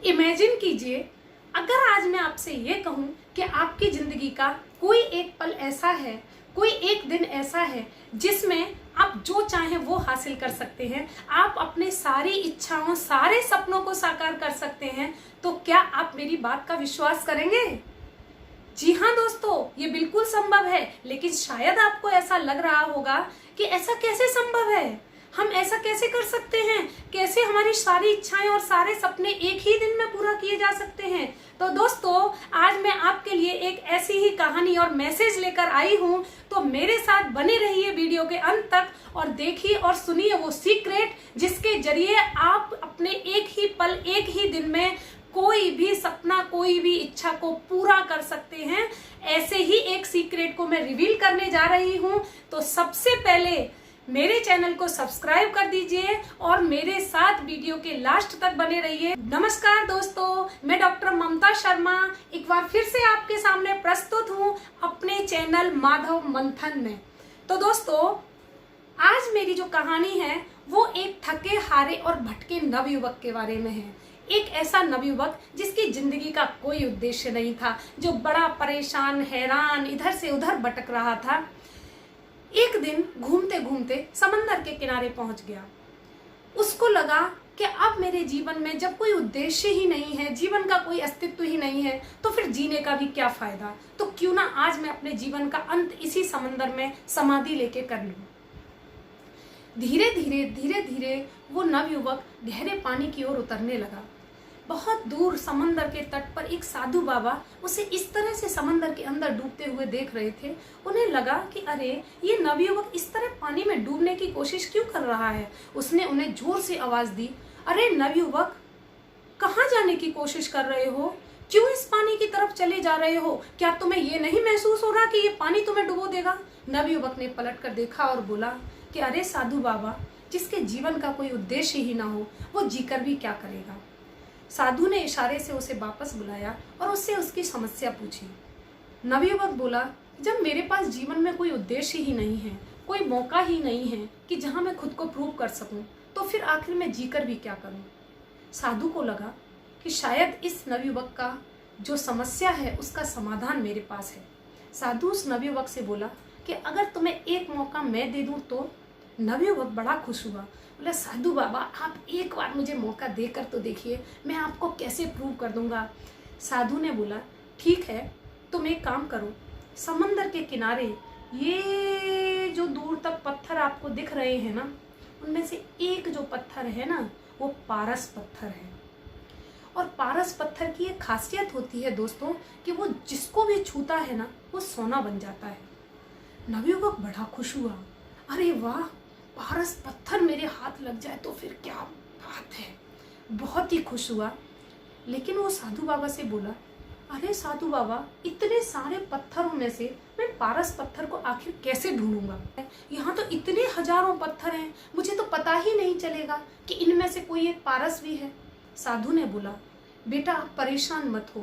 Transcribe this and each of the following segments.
Imagine कीजिए, अगर आज मैं आपसे ये कहूँ कि आपकी जिंदगी का कोई एक पल ऐसा है, कोई एक दिन ऐसा है जिसमें आप जो चाहें वो हासिल कर सकते हैं, आप अपने सारी इच्छाओं, सारे सपनों को साकार कर सकते हैं, तो क्या आप मेरी बात का विश्वास करेंगे? जी हाँ दोस्तों, ये बिल्कुल संभव है। लेकिन शायद आपको ऐसा लग रहा होगा कि ऐसा कैसे संभव है, हम ऐसा कैसे कर सकते हैं, कैसे हमारी सारी इच्छाएं और सारे सपने एक ही दिन में पूरा किए जा सकते हैं। तो दोस्तों, आज मैं आपके लिए एक ऐसी ही कहानी और मैसेज लेकर आई हूँ, तो मेरे साथ बने रहिए वीडियो के अंत तक और देखिए और सुनिए वो सीक्रेट जिसके जरिए आप अपने एक ही पल, एक ही दिन में कोई भी सपना, कोई भी इच्छा को पूरा कर सकते हैं। ऐसे ही एक सीक्रेट को मैं रिवील करने जा रही हूं। तो सबसे पहले मेरे चैनल को सब्सक्राइब कर दीजिए और मेरे साथ वीडियो के लास्ट तक बने रहिए। नमस्कार दोस्तों, मैं डॉक्टर ममता शर्मा एक बार फिर से आपके सामने प्रस्तुत हूं अपने चैनल माधव मंथन में। तो दोस्तों, आज मेरी जो कहानी है वो एक थके हारे और भटके नवयुवक के बारे में है। एक ऐसा नवयुवक जिसकी जिंदगी का कोई उद्देश्य नहीं था, जो बड़ा परेशान, हैरान, इधर से उधर भटक रहा था। एक दिन घूमते घूमते समंदर के किनारे पहुंच गया। उसको लगा कि अब मेरे जीवन में जब कोई उद्देश्य ही नहीं है, जीवन का कोई अस्तित्व ही नहीं है, तो फिर जीने का भी क्या फायदा। तो क्यों ना आज मैं अपने जीवन का अंत इसी समंदर में समाधि लेके कर लूं। धीरे धीरे वो नवयुवक गहरे पानी की ओर उतरने लगा। बहुत दूर समंदर के तट पर एक साधु बाबा उसे इस तरह से समंदर के अंदर डूबते हुए देख रहे थे। उन्हें लगा कि अरे, ये नवयुवक इस तरह पानी में डूबने की कोशिश क्यों कर रहा है। उसने उन्हें जोर से आवाज दी, अरे नवयुवक, कहाँ जाने की कोशिश कर रहे हो? क्यों इस पानी की तरफ चले जा रहे हो? क्या तुम्हें ये नहीं महसूस हो रहा कि ये पानी तुम्हें डुबो देगा? नवयुवक ने पलट कर देखा और बोला कि अरे साधु बाबा, जिसके जीवन का कोई उद्देश्य ही ना हो, वो जीकर भी क्या करेगा। साधु ने इशारे से उसे वापस बुलाया और उससे उसकी समस्या पूछी। नवयुवक बोला, जब मेरे पास जीवन में कोई उद्देश्य ही नहीं है, कोई मौका ही नहीं है कि जहां मैं खुद को प्रूव कर सकूं, तो फिर आखिर मैं जीकर भी क्या करूं। साधु को लगा कि शायद इस नवयुवक का जो समस्या है उसका समाधान मेरे पास है। साधु उस नवयुवक से बोला कि अगर तुम्हें एक मौका मैं दे दूं तो। नवयुवक बड़ा खुश हुआ, बोला साधु बाबा, आप एक बार मुझे मौका देकर तो देखिए, मैं आपको कैसे प्रूव कर दूंगा। साधु ने बोला, ठीक है, तुम एक काम करो, समंदर के किनारे ये जो दूर तक पत्थर आपको दिख रहे हैं ना, उनमें से एक जो पत्थर है ना, वो पारस पत्थर है। और पारस पत्थर की एक खासियत होती है दोस्तों कि वो जिसको भी छूता है ना, वो सोना बन जाता है। नवयुवक बड़ा खुश हुआ, अरे वाह, पारस पत्थर मेरे हाथ लग जाए तो फिर क्या बात है। बहुत ही खुश हुआ। लेकिन वो साधु बाबा से बोला, अरे साधु बाबा, इतने सारे पत्थरों में से मैं पारस पत्थर को आखिर कैसे ढूंढूंगा। यहाँ तो इतने हजारों पत्थर हैं, मुझे तो पता ही नहीं चलेगा कि इनमें से कोई एक पारस भी है। साधु ने बोला, बेटा आप परेशान मत हो,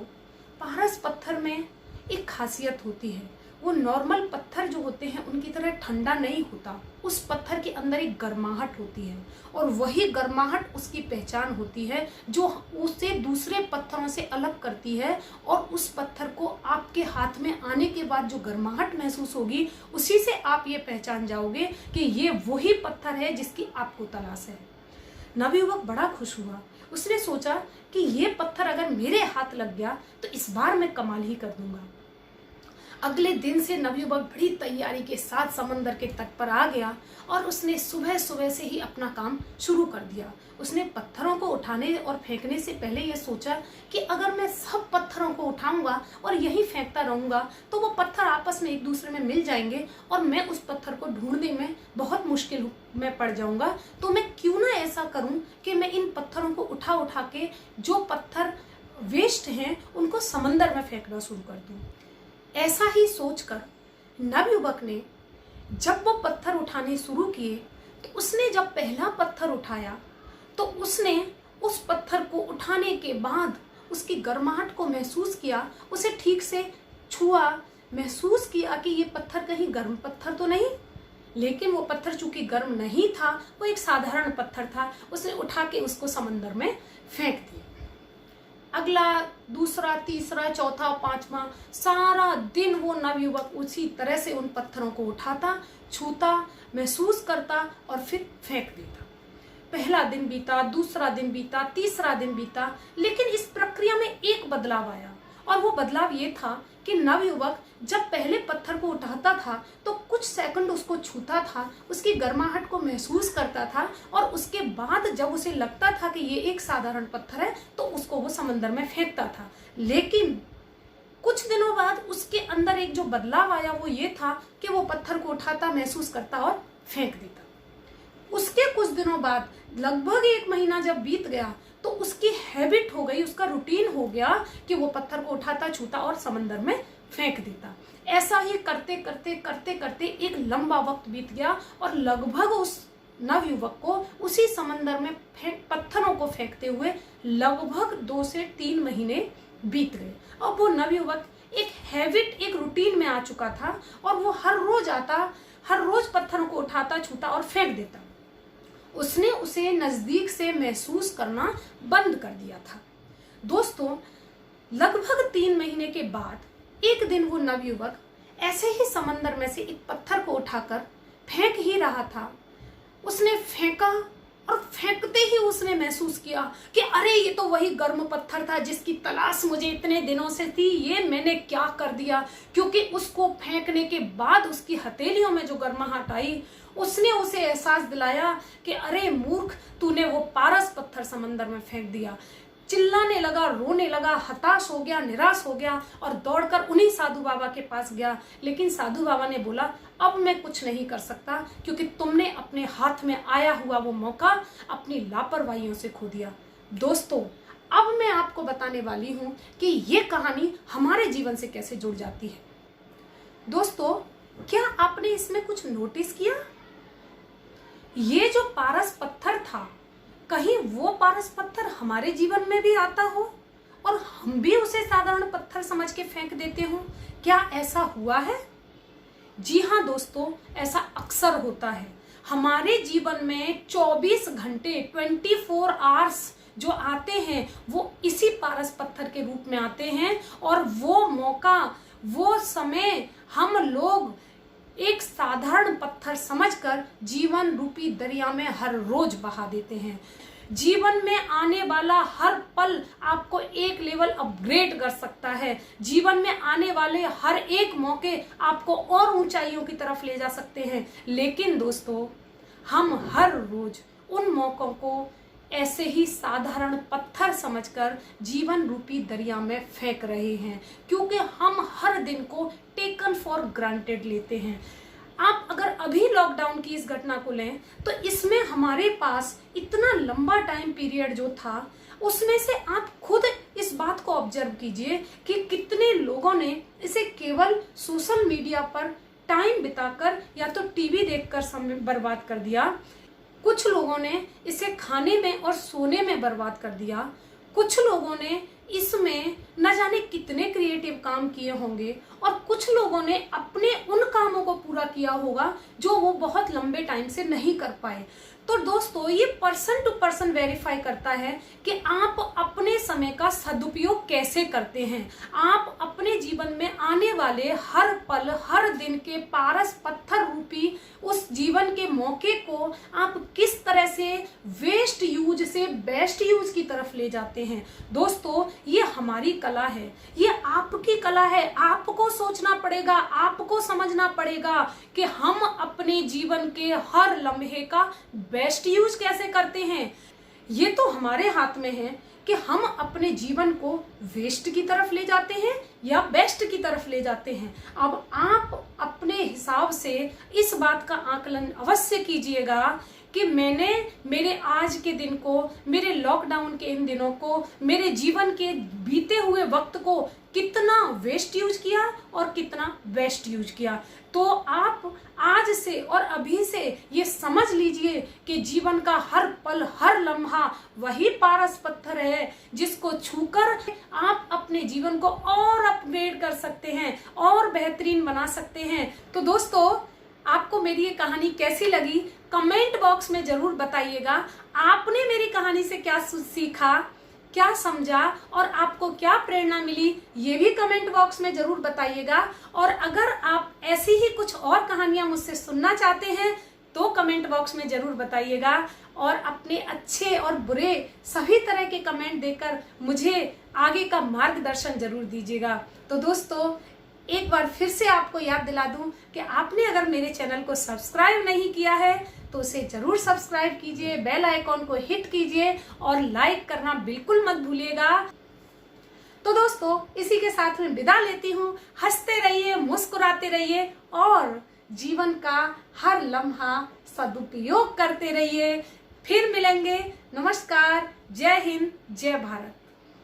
पारस पत्थर में एक खासियत होती है। वो नॉर्मल पत्थर जो होते हैं उनकी तरह ठंडा नहीं होता। उस पत्थर के अंदर एक गर्माहट होती है और वही गर्माहट उसकी पहचान होती है, जो उसे दूसरे पत्थरों से अलग करती है। और उस पत्थर को आपके हाथ में आने के बाद जो गर्माहट महसूस होगी, उसी से आप ये पहचान जाओगे कि ये वही पत्थर है जिसकी आपको तलाश है। नवयुवक बड़ा खुश हुआ। उसने सोचा कि ये पत्थर अगर मेरे हाथ लग गया तो इस बार मैं कमाल ही कर दूंगा। अगले दिन से नवयुवक बड़ी तैयारी के साथ समंदर के तट पर आ गया और उसने सुबह सुबह से ही अपना काम शुरू कर दिया। उसने पत्थरों को उठाने और फेंकने से पहले यह सोचा कि अगर मैं सब पत्थरों को उठाऊंगा और यहीं फेंकता रहूंगा तो वो पत्थर आपस में एक दूसरे में मिल जाएंगे और मैं उस पत्थर को ढूंढने में बहुत मुश्किल में पड़ जाऊंगा। तो मैं क्यों ना ऐसा करूं कि मैं इन पत्थरों को उठा उठा के जो पत्थर वेस्ट हैं उनको समंदर में फेंकना शुरू कर दूं। ऐसा ही सोचकर नवयुवक ने जब वो पत्थर उठाने शुरू किए, तो उसने जब पहला पत्थर उठाया तो उसने उस पत्थर को उठाने के बाद उसकी गर्माहट को महसूस किया। उसे ठीक से छुआ, महसूस किया कि ये पत्थर कहीं गर्म पत्थर तो नहीं। लेकिन वो पत्थर चूंकि गर्म नहीं था, वो एक साधारण पत्थर था। उसने उठा के उसको समंदर में फेंक दिया। अगला दूसरा, तीसरा, चौथा, पांचवा, सारा दिन वो नवयुवक उसी तरह से उन पत्थरों को उठाता, छूता, महसूस करता और फिर फेंक देता। पहला दिन बीता, दूसरा दिन बीता, तीसरा दिन बीता, लेकिन इस प्रक्रिया में एक बदलाव आया, और वो बदलाव ये था कि नवयुवक जब पहले पत्थर को उठाता था तो कुछ सेकंड उसको छूता था, उसकी गर्माहट को महसूस करता था, और उसके बाद जब उसे लगता था कि ये एक साधारण पत्थर है तो उसको वो समंदर में फेंकता था। लेकिन कुछ दिनों बाद उसके अंदर एक जो बदलाव आया वो ये था कि वो पत्थर को उठाता, महसूस करता और फेंक देता। उसके कुछ दिनों बाद, लगभग 1 महीना जब बीत गया, तो उसकी हैबिट हो गई, उसका रूटीन हो गया कि वो पत्थर को उठाता, छूता और समंदर में फेंक देता। ऐसा ही करते करते करते करते एक लंबा वक्त बीत गया, और लगभग उस नवयुवक को उसी समंदर में पत्थरों को फेंकते हुए लगभग 2 से 3 महीने बीत गए। और वो नवयुवक एक हैबिट, एक रूटीन में आ चुका था, और वो हर रोज आता, हर रोज पत्थरों को उठाता, छूता और फेंक देता। उसने उसे नजदीक से महसूस करना बंद कर दिया था। दोस्तों, लगभग 3 महीने के बाद एक दिन वो नवयुवक ऐसे ही समंदर में से एक पत्थर को उठाकर फेंक ही रहा था। उसने फेंका, और फेंकते ही उसने महसूस किया कि अरे ये तो वही गर्म पत्थर था जिसकी तलाश मुझे इतने दिनों से थी, ये मैंने क्या कर दिया। क्योंकि उसको फेंकने के बाद उसकी हथेलियों में जो गर्माहट आई, उसने उसे एहसास दिलाया कि अरे मूर्ख, तूने वो पारस पत्थर समंदर में फेंक दिया। चिल्लाने लगा, रोने लगा, हताश हो गया, निराश हो गया, और दौड़कर उन्हीं साधु बाबा के पास गया। लेकिन साधु बाबा ने बोला, अब मैं कुछ नहीं कर सकता, क्योंकि तुमने अपने हाथ में आया हुआ वो मौका अपनी लापरवाहियों से खो दिया। दोस्तों, अब मैं आपको बताने वाली हूं कि ये कहानी हमारे जीवन से कैसे जुड़ जाती है। दोस्तों, क्या आपने इसमें कुछ नोटिस किया? ये जो पारस पत्थर था, कहीं वो पारस पत्थर हमारे जीवन में भी आता हो और हम भी उसे साधारण पत्थर समझ के फेंक देते हो? क्या ऐसा हुआ है? जी हाँ दोस्तों, ऐसा अक्सर होता है। हमारे जीवन में 24 घंटे 24 आवर्स जो आते हैं वो इसी पारस पत्थर के रूप में आते हैं, और वो मौका, वो समय हम लोग एक साधारण पत्थर समझकर जीवन रूपी दरिया में हर रोज बहा देते हैं। जीवन में आने वाला हर पल आपको एक लेवल अपग्रेड कर सकता है। जीवन में आने वाले हर एक मौके आपको और ऊंचाइयों की तरफ ले जा सकते हैं। लेकिन दोस्तों, हम हर रोज उन मौकों को ऐसे ही साधारण पत्थर समझकर जीवन रूपी दरिया में फेंक रहे हैं, क्योंकि हम हर दिन को टेकन फॉर ग्रांटेड लेते हैं। आप अगर अभी लॉकडाउन की इस घटना को लें तो इसमें हमारे पास इतना लंबा टाइम पीरियड जो था, उसमें से आप खुद इस बात को ऑब्जर्व कीजिए कि कितने लोगों ने इसे केवल सोशल मीडिया पर टाइम बिताकर या तो टीवी देखकर समय बर्बाद कर दिया। कुछ लोगों ने इसे खाने में और सोने में बर्बाद कर दिया। कुछ लोगों ने इसमें न जाने कितने क्रिएटिव काम किए होंगे, और कुछ लोगों ने अपने उन कामों को पूरा किया होगा जो वो बहुत लंबे टाइम से नहीं कर पाए। तो दोस्तों, ये पर्सन टू पर्सन वेरीफाई करता है कि आप अपने समय का सदुपयोग कैसे करते हैं। आप अपने जीवन में आने वाले हर पल, हर दिन के पारस पत्थर रूपी उस जीवन के मौके को आप किस तरह से वेस्ट यूज से बेस्ट यूज की तरफ ले जाते हैं। दोस्तों, ये हमारी कला है, ये आपकी कला है। आपको सोचना पड़ेगा, आपको समझना पड़ेगा कि हम अपने जीवन के हर लम्हे का बेस्ट यूज कैसे करते हैं। ये तो हमारे हाथ में है कि हम अपने जीवन को वेस्ट की तरफ ले जाते हैं या बेस्ट की तरफ ले जाते हैं। अब आप अपने हिसाब से इस बात का आकलन अवश्य कीजिएगा कि मैंने मेरे आज के दिन को, मेरे लॉकडाउन के इन दिनों को, मेरे जीवन के बीते हुए वक्त को कितना वेस्ट यूज किया और कितना बेस्ट यूज किया। तो आप आज से और अभी से ये समझ लीजिए कि जीवन का हर पल, हर लम्हा वही पारस पत्थर है जिसको छूकर आप अपने जीवन को और अपग्रेड कर सकते हैं और बेहतरीन बना सकते हैं। तो दोस्तों, आपको मेरी ये कहानी कैसी लगी कमेंट बॉक्स में जरूर बताइएगा। आपने मेरी कहानी से क्या सीखा क्या समझा और आपको क्या प्रेरणा मिली, ये भी कमेंट बॉक्स में जरूर बताइएगा। और अगर आप ऐसी ही कुछ और कहानियां मुझसे सुनना चाहते हैं तो कमेंट बॉक्स में जरूर बताइएगा, और अपने अच्छे और बुरे सभी तरह के कमेंट देकर मुझे आगे का मार्गदर्शन जरूर दीजिएगा। तो दोस्तों, एक बार फिर से आपको याद दिला दूं कि आपने अगर मेरे चैनल को सब्सक्राइब नहीं किया है तो उसे जरूर सब्सक्राइब कीजिए, बेल आइकॉन को हिट कीजिए और लाइक करना बिल्कुल मत भूलिएगा। तो दोस्तों, इसी के साथ में विदा लेती हूँ। हंसते रहिए, मुस्कुराते रहिए और जीवन का हर लम्हा सदुपयोग करते रहिए। फिर मिलेंगे। नमस्कार, जय हिंद, जय भारत।